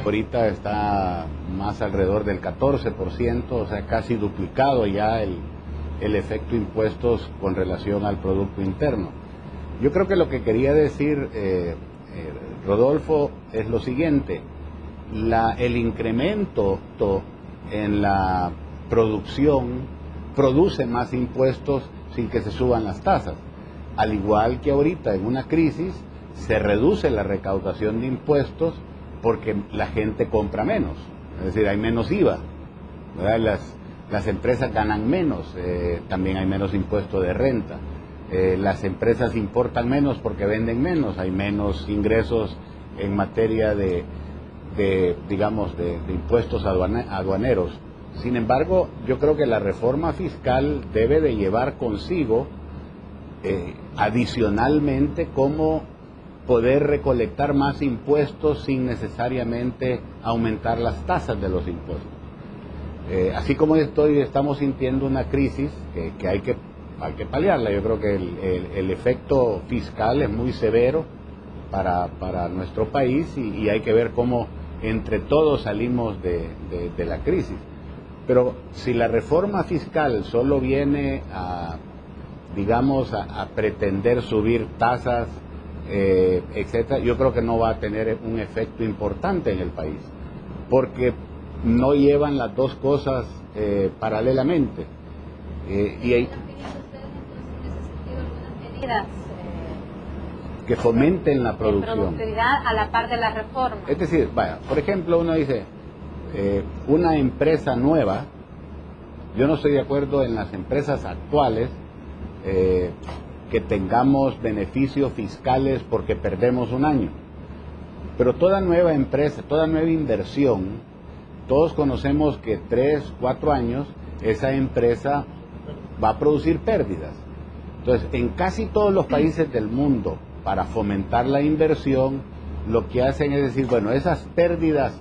ahorita está más alrededor del 14%, o sea, casi duplicado ya el efecto impuestos con relación al Producto Interno. Yo creo que lo que quería decir Rodolfo es lo siguiente: el incremento en la producción produce más impuestos sin que se suban las tasas. Al igual que ahorita en una crisis se reduce la recaudación de impuestos porque la gente compra menos, es decir, hay menos IVA, ¿verdad? Las empresas ganan menos, también hay menos impuesto de renta. Las empresas importan menos porque venden menos, hay menos ingresos en materia de impuestos aduaneros. Sin embargo, yo creo que la reforma fiscal debe de llevar consigo adicionalmente cómo poder recolectar más impuestos sin necesariamente aumentar las tasas de los impuestos. Así como estamos sintiendo una crisis que hay que paliarla. Yo creo que el efecto fiscal es muy severo para nuestro país y hay que ver cómo entre todos salimos de la crisis. Pero si la reforma fiscal solo viene a pretender subir tasas, etcétera, yo creo que no va a tener un efecto importante en el país, porque no llevan las dos cosas paralelamente. Y hay que fomenten la producción. Productividad a la par de la reforma. Es decir, vaya, por ejemplo, uno dice, una empresa nueva, yo no estoy de acuerdo en las empresas actuales que tengamos beneficios fiscales porque perdemos un año. Pero toda nueva empresa, toda nueva inversión, todos conocemos que 3, 4 años esa empresa va a producir pérdidas. Entonces, en casi todos los países del mundo, para fomentar la inversión, lo que hacen es decir, bueno, esas pérdidas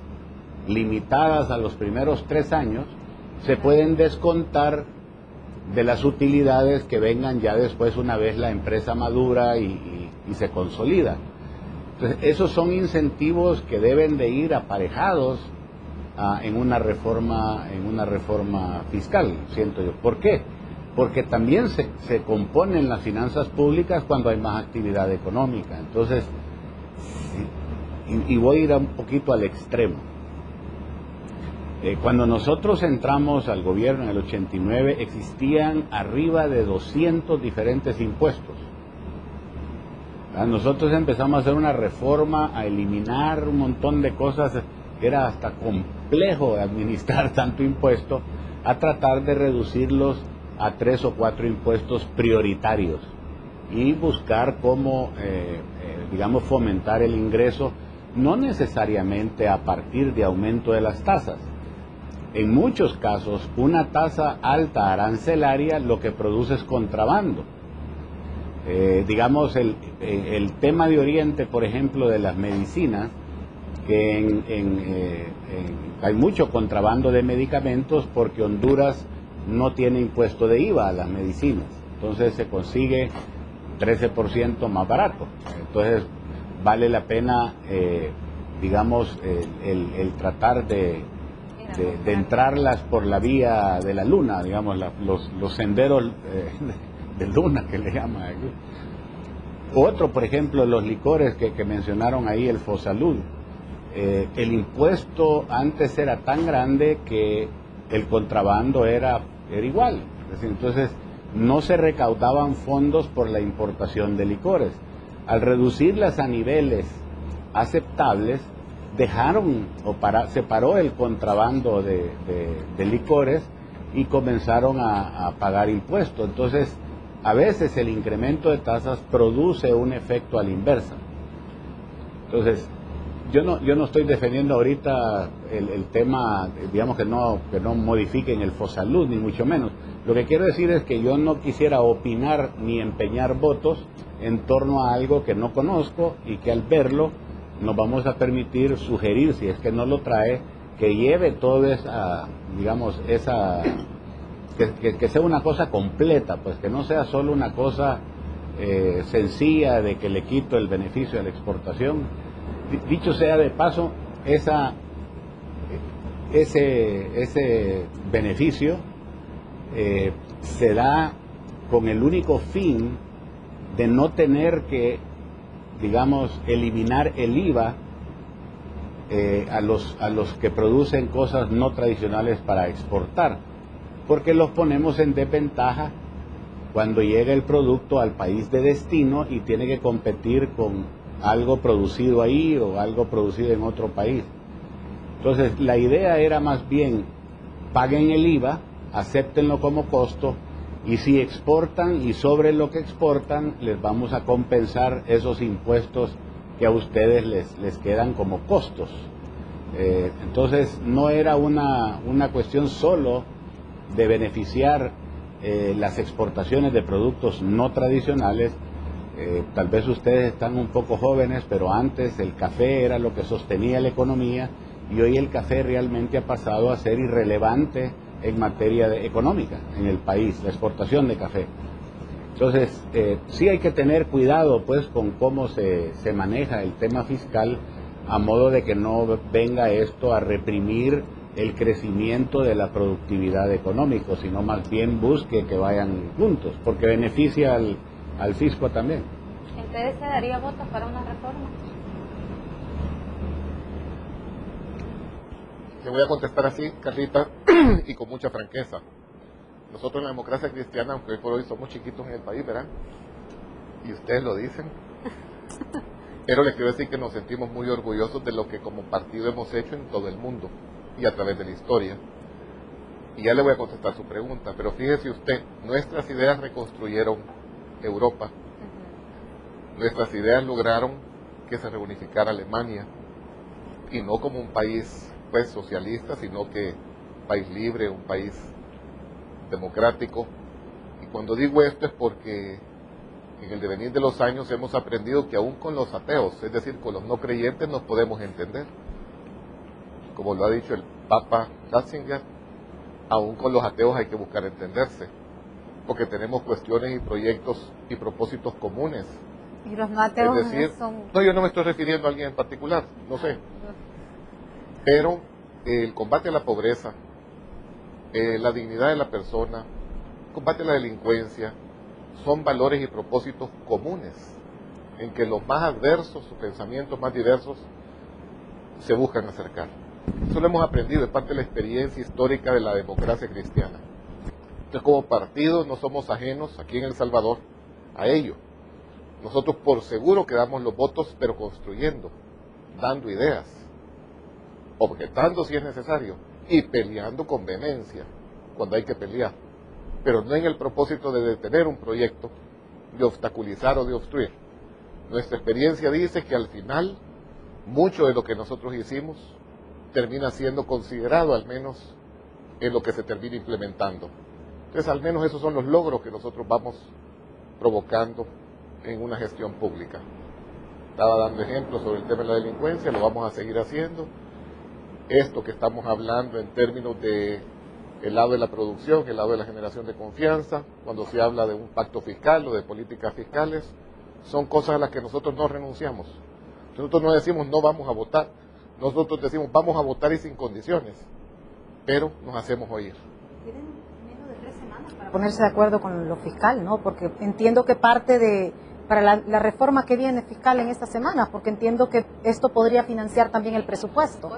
limitadas a los primeros 3 años se pueden descontar de las utilidades que vengan ya después, una vez la empresa madura y se consolida. Entonces, esos son incentivos que deben de ir aparejados en una reforma fiscal, siento yo. ¿Por qué? Porque también se componen las finanzas públicas cuando hay más actividad económica. Entonces, y voy a ir un poquito al extremo. Cuando nosotros entramos al gobierno en el 89, existían arriba de 200 diferentes impuestos. Nosotros empezamos a hacer una reforma, a eliminar un montón de cosas, era hasta complejo administrar tanto impuesto, a tratar de reducirlos a 3 o 4 impuestos prioritarios y buscar cómo, fomentar el ingreso, no necesariamente a partir de aumento de las tasas. En muchos casos, una tasa alta arancelaria lo que produce es contrabando. El tema de Oriente, por ejemplo, de las medicinas, que hay mucho contrabando de medicamentos porque Honduras no tiene impuesto de IVA a las medicinas. Entonces se consigue 13% más barato. Entonces vale la pena, el tratar de entrarlas por la vía de la luna, los senderos de luna que le llaman aquí. Otro, por ejemplo, los licores que mencionaron ahí, el Fosalud. El impuesto antes era tan grande que el contrabando era igual. Entonces no se recaudaban fondos por la importación de licores. Al reducirlas a niveles aceptables, se paró el contrabando de licores y comenzaron a pagar impuestos. Entonces, a veces el incremento de tasas produce un efecto a la inversa. Entonces, yo no estoy defendiendo ahorita el tema, que no modifiquen el Fosalud, ni mucho menos. Lo que quiero decir es que yo no quisiera opinar ni empeñar votos en torno a algo que no conozco y que al verlo nos vamos a permitir sugerir, si es que no lo trae, que lleve toda esa, que sea una cosa completa, pues que no sea solo una cosa sencilla de que le quito el beneficio de la exportación. Dicho sea de paso, esa ese beneficio se da con el único fin de no tener que, digamos, eliminar el IVA a los que producen cosas no tradicionales para exportar, porque los ponemos en desventaja cuando llega el producto al país de destino y tiene que competir con algo producido ahí o algo producido en otro país. Entonces, la idea era más bien, paguen el IVA, acéptenlo como costo, y si exportan y sobre lo que exportan, les vamos a compensar esos impuestos que a ustedes les quedan como costos. Entonces, no era una cuestión solo de beneficiar las exportaciones de productos no tradicionales. Tal vez ustedes están un poco jóvenes, pero antes el café era lo que sostenía la economía, y hoy el café realmente ha pasado a ser irrelevante en materia económica en el país, la exportación de café. Entonces, sí hay que tener cuidado pues con cómo se maneja el tema fiscal, a modo de que no venga esto a reprimir el crecimiento de la productividad económica, sino más bien busque que vayan juntos, porque beneficia al fisco también. ¿Entonces se daría voto para una reforma? Le voy a contestar así, Carlita, y con mucha franqueza. Nosotros en la democracia cristiana, aunque hoy por hoy somos chiquitos en el país, ¿verdad? Y ustedes lo dicen. Pero les quiero decir que nos sentimos muy orgullosos de lo que como partido hemos hecho en todo el mundo y a través de la historia. Y ya le voy a contestar su pregunta, pero fíjese usted, nuestras ideas reconstruyeron Europa. Nuestras ideas lograron que se reunificara Alemania, y no como un país pues socialista, sino que un país libre, un país democrático. Y cuando digo esto es porque en el devenir de los años hemos aprendido que aún con los ateos, es decir, con los no creyentes, nos podemos entender. Como lo ha dicho el Papa Ratzinger, aún con los ateos hay que buscar entenderse, porque tenemos cuestiones y proyectos y propósitos comunes. Y los no ateos Es decir, son... no, yo no me estoy refiriendo a alguien en particular, no sé. Pero el combate a la pobreza, la dignidad de la persona, el combate a la delincuencia, son valores y propósitos comunes en que los más adversos, sus pensamientos más diversos, se buscan acercar. Eso lo hemos aprendido, es parte de la experiencia histórica de la democracia cristiana. Entonces, como partido no somos ajenos aquí en El Salvador a ello. Nosotros por seguro que damos los votos, pero construyendo, dando ideas, objetando si es necesario y peleando con vehemencia cuando hay que pelear, pero no en el propósito de detener un proyecto, de obstaculizar o de obstruir. Nuestra experiencia dice que al final mucho de lo que nosotros hicimos termina siendo considerado, al menos en lo que se termina implementando. Entonces, al menos esos son los logros que nosotros vamos provocando en una gestión pública. Estaba dando ejemplos sobre el tema de la delincuencia, lo vamos a seguir haciendo. Esto que estamos hablando en términos de el lado de la producción, el lado de la generación de confianza, cuando se habla de un pacto fiscal o de políticas fiscales, son cosas a las que nosotros no renunciamos. Nosotros no decimos no vamos a votar, nosotros decimos vamos a votar y sin condiciones, pero nos hacemos oír. Tienen menos de 3 semanas para ponerse de acuerdo con lo fiscal, ¿no? Porque entiendo que parte de para la reforma que viene fiscal en esta semana, porque entiendo que esto podría financiar también el presupuesto.